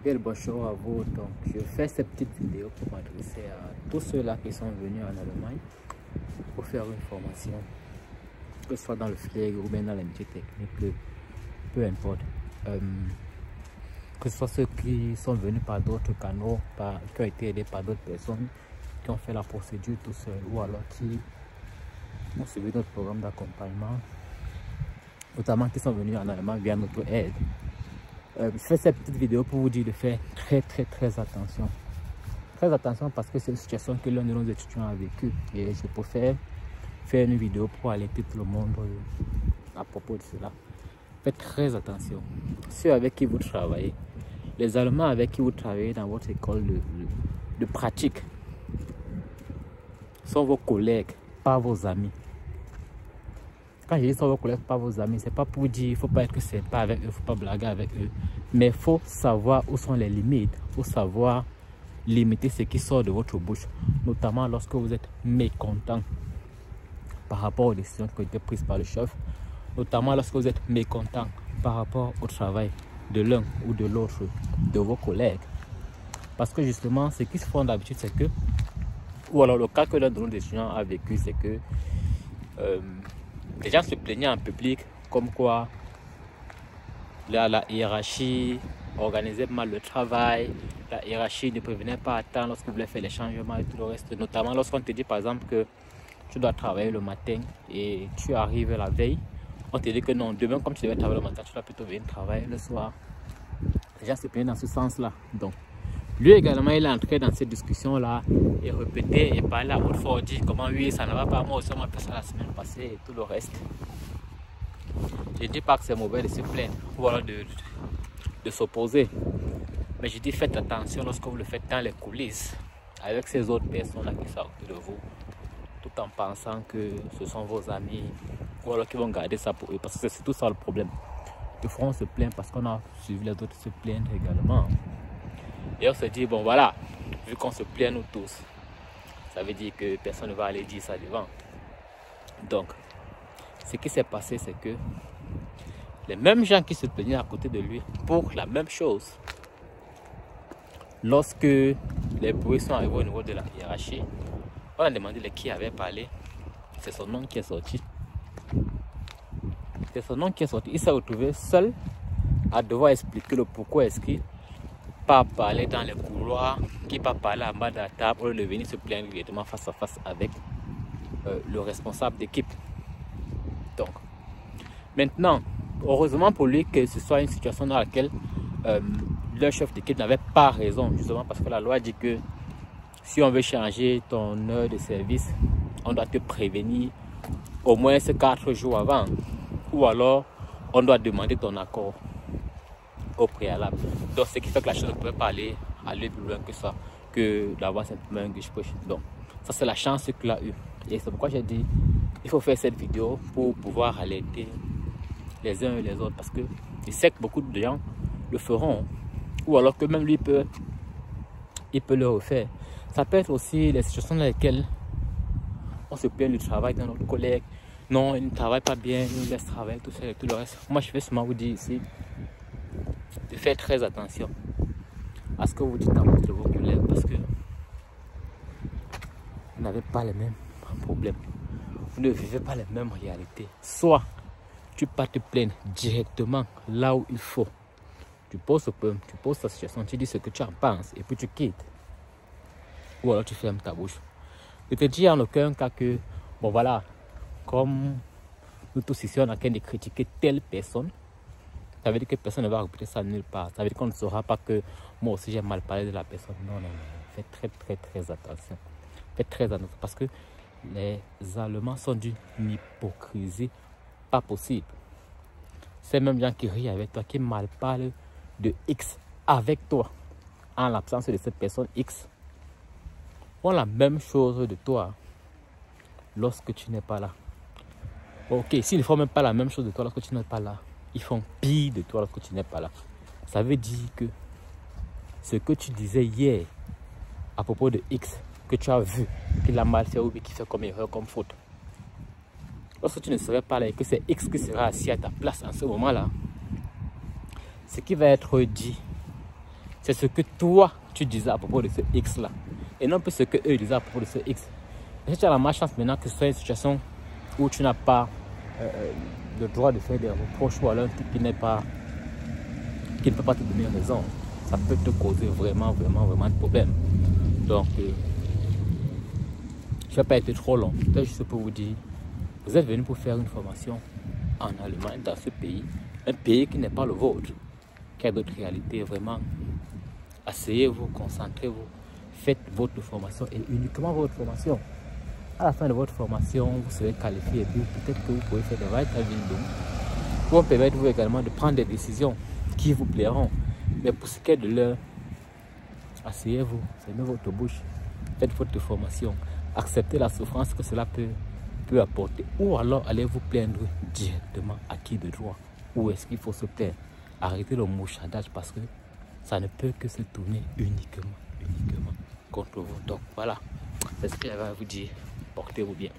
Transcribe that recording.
Bien le bonjour à vous. Donc, je fais cette petite vidéo pour m'adresser à tous ceux-là qui sont venus en Allemagne pour faire une formation, que ce soit dans le flegme ou bien dans les métiers techniques, peu importe. Que ce soit ceux qui sont venus par d'autres canaux, qui ont été aidés par d'autres personnes, qui ont fait la procédure tout seuls, ou alors qui ont suivi notre programme d'accompagnement, notamment qui sont venus en Allemagne via notre aide. Je fais cette petite vidéo pour vous dire de faire très attention. Très attention parce que c'est une situation que l'un de nos étudiants a vécue et je préfère faire une vidéo pour alerter tout le monde à propos de cela. Faites très attention. Ceux avec qui vous travaillez, les Allemands avec qui vous travaillez dans votre école de pratique sont vos collègues, pas vos amis. Quand je dis sont vos collègues, pas vos amis, c'est pas pour dire il ne faut pas être sympa avec eux, il ne faut pas blaguer avec eux. Mais il faut savoir où sont les limites, il faut savoir limiter ce qui sort de votre bouche, notamment lorsque vous êtes mécontent par rapport aux décisions qui ont été prises par le chef, notamment lorsque vous êtes mécontent par rapport au travail de l'un ou de l'autre de vos collègues. Parce que justement, ce qui se fait d'habitude, c'est que, ou alors le cas que l'un de nos étudiants a vécu, c'est que les gens se plaignaient en public comme quoi la hiérarchie organisait mal le travail, la hiérarchie ne prévenait pas à temps lorsqu'on voulait faire les changements et tout le reste. Notamment lorsqu'on te dit par exemple que tu dois travailler le matin et tu arrives la veille, on te dit que non, demain comme tu devais travailler le matin, tu dois plutôt venir travailler le soir. Les gens se plaignaient dans ce sens-là. Donc, lui également, il est entré dans cette discussion-là et répété et parlé à haute voix, dit comment oui, ça ne va pas, moi aussi, on m'a fait ça la semaine passée et tout le reste. Je ne dis pas que c'est mauvais de se plaindre ou alors de s'opposer. Mais je dis faites attention lorsque vous le faites dans les coulisses avec ces autres personnes-là qui sont autour de vous, tout en pensant que ce sont vos amis ou alors qu'ils vont garder ça pour eux. Parce que c'est tout ça le problème. Ils feront se plaindre parce qu'on a suivi les autres se plaindre également. Et on se dit, bon voilà, vu qu'on se plaint nous tous, ça veut dire que personne ne va aller dire ça devant. Donc, ce qui s'est passé, c'est que les mêmes gens qui se plaignaient à côté de lui pour la même chose, lorsque les bruits sont arrivés au niveau de la hiérarchie, on a demandé qui avait parlé, c'est son nom qui est sorti. C'est son nom qui est sorti. Il s'est retrouvé seul à devoir expliquer le pourquoi est-ce qu'il pas parler dans les couloirs, qui pas parler en bas de la table, ou de venir se plaindre directement face à face avec le responsable d'équipe. Donc, maintenant, heureusement pour lui que ce soit une situation dans laquelle le chef d'équipe n'avait pas raison, justement parce que la loi dit que si on veut changer ton heure de service, on doit te prévenir au moins 4 jours avant, ou alors on doit demander ton accord au préalable. Donc ce qui fait que la chose ne pouvait pas aller plus loin que ça, que d'avoir simplement un Gespräch. Donc ça c'est la chance qu'il a eu. Et c'est pourquoi j'ai dit il faut faire cette vidéo pour pouvoir alerter les uns et les autres, parce que je sais que beaucoup de gens le feront, ou alors que même lui il peut le refaire. Ça peut être aussi les situations dans lesquelles on se plaint du travail de notre collègue. Non, il ne travaille pas bien, il nous laisse travailler, tout ça et tout le reste. Moi je vais seulement vous dire ici de faire très attention à ce que vous dites à votre de vos collègues, parce que vous n'avez pas les mêmes problèmes, vous ne vivez pas les mêmes réalités. Soit tu pars te plaindre directement là où il faut, tu poses ce problème, tu poses ta situation, tu dis ce que tu en penses et puis tu quittes, ou alors tu fermes ta bouche. Je te dis en aucun cas que bon voilà, comme nous tous ici on a qu'à de critiquer telle personne, ça veut dire que personne ne va répéter ça nulle part. Ça veut dire qu'on ne saura pas que moi aussi j'ai mal parlé de la personne. Non. Faites très attention. Faites très attention parce que les Allemands sont d'une hypocrisie pas possible. Ces mêmes gens qui rient avec toi, qui mal parlent de X avec toi, en l'absence de cette personne X, font la même chose de toi lorsque tu n'es pas là. Ok, s'ils ne font même pas la même chose de toi lorsque tu n'es pas là, ils font pire de toi lorsque tu n'es pas là. Ça veut dire que ce que tu disais hier à propos de X, que tu as vu qu'il a mal fait ou qu'il fait comme erreur, comme faute, lorsque tu ne serais pas là et que c'est X qui sera assis à ta place en ce moment-là, ce qui va être dit c'est ce que toi, tu disais à propos de ce X-là. Et non plus ce que eux disaient à propos de ce X. Et si tu as la malchance maintenant que ce soit une situation où tu n'as pas le droit de faire des reproches ou alors un type qui ne peut pas te donner raison, ça peut te causer vraiment de problèmes. Donc, je ne vais pas être trop long. C'est juste pour vous dire, vous êtes venu pour faire une formation en Allemagne, dans ce pays, un pays qui n'est pas le vôtre, qui a d'autres réalités. Vraiment, asseyez-vous, concentrez-vous, faites votre formation et uniquement votre formation. À la fin de votre formation, vous serez qualifié et puis peut-être que vous pouvez faire de right having pour permettre vous également de prendre des décisions qui vous plairont. Mais pour ce qui est de l'heure, asseyez-vous, fermez votre bouche, faites votre formation, acceptez la souffrance que cela peut apporter, ou alors allez vous plaindre directement à qui de droit. Où est-ce qu'il faut se plaindre? Arrêtez le mouchardage parce que ça ne peut que se tourner uniquement contre vous. Donc voilà, c'est ce que j'avais à vous dire. Portez-vous bien.